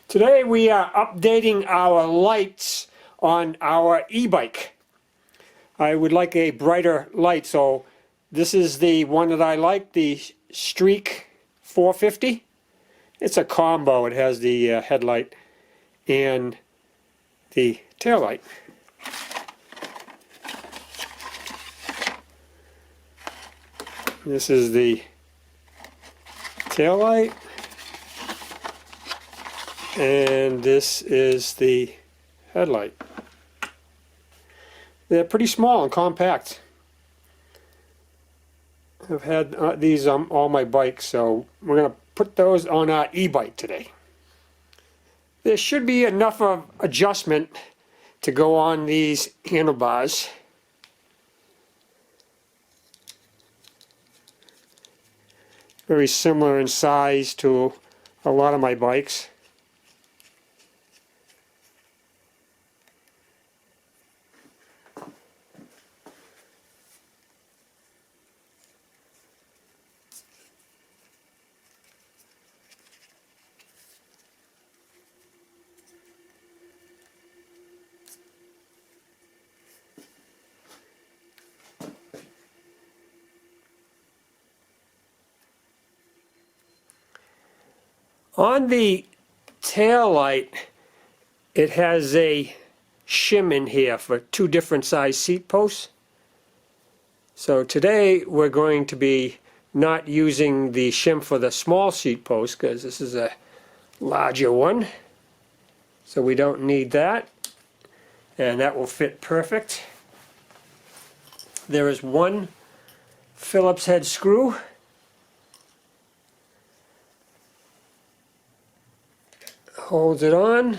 Today we are updating our lights on our e-bike. I would like a brighter light, so this is the one that I like, the Streak 450. It's a combo. It has the headlight and the tail light. This is the tail light, and this is the headlight. They're pretty small and compact. I've had these on all my bikes, so we're going to put those on our e-bike today. There should be enough of adjustment to go on these handlebars. Very similar in size to a lot of my bikes. On the tail light, it has a shim in here for two different size seat posts. So today we're going to be not using the shim for the small seat post because this is a larger one. So we don't need that, and that will fit perfect. There is one Phillips head screw. Holds it on.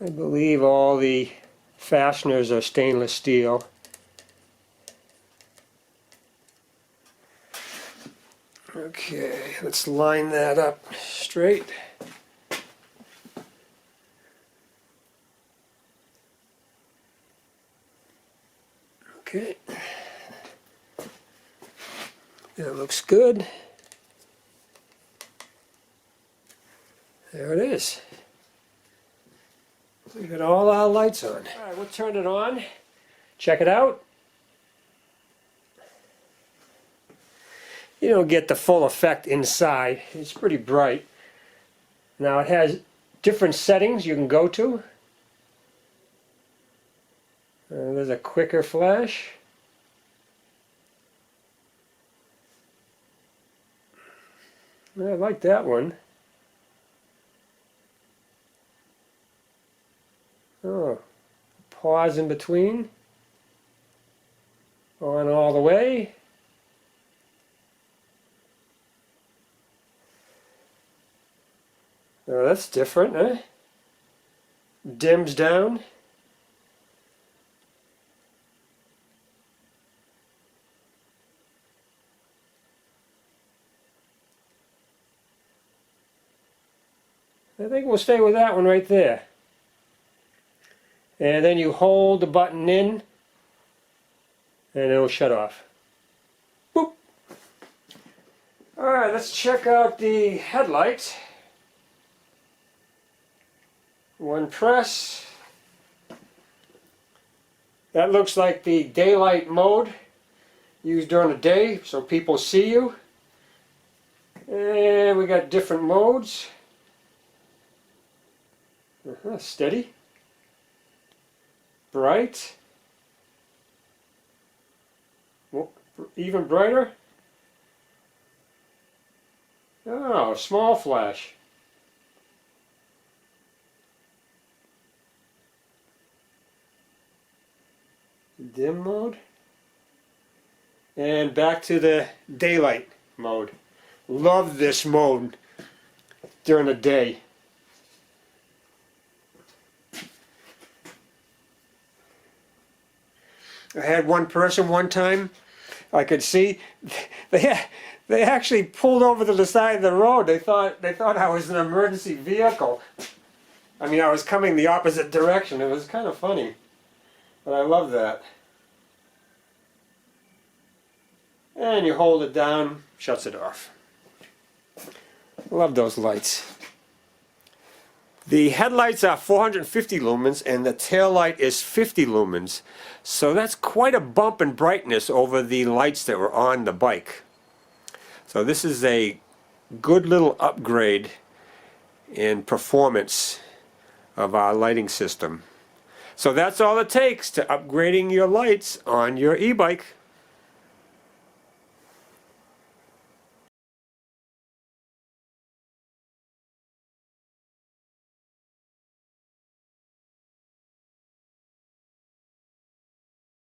I believe all the fasteners are stainless steel. Okay, let's line that up straight. Okay, that looks good. There it is. We got all our lights on. All right, we'll turn it on. Check it out. You don't get the full effect inside. It's pretty bright. Now it has different settings you can go to. There's a quicker flash. I like that one. Oh, pause in between. On all the way. Oh, that's different, huh? Dims down. I think we'll stay with that one right there. And then you hold the button in and it'll shut off. Boop. Alright, let's check out the headlights. One press. That looks like the daylight mode used during the day so people see you. And we got different modes. Steady. Bright. Even brighter. Oh, small flash. Dim mode. And back to the daylight mode. Love this mode during the day. I had one person one time, I could see they actually pulled over to the side of the road. They thought I was an emergency vehicle. I mean, I was coming the opposite direction. It was kind of funny, but I love that. And you hold it down, shuts it off. Love those lights. The headlights are 450 lumens and the tail light is 50 lumens. So that's quite a bump in brightness over the lights that were on the bike. So this is a good little upgrade in performance of our lighting system. So that's all it takes to upgrading your lights on your e-bike.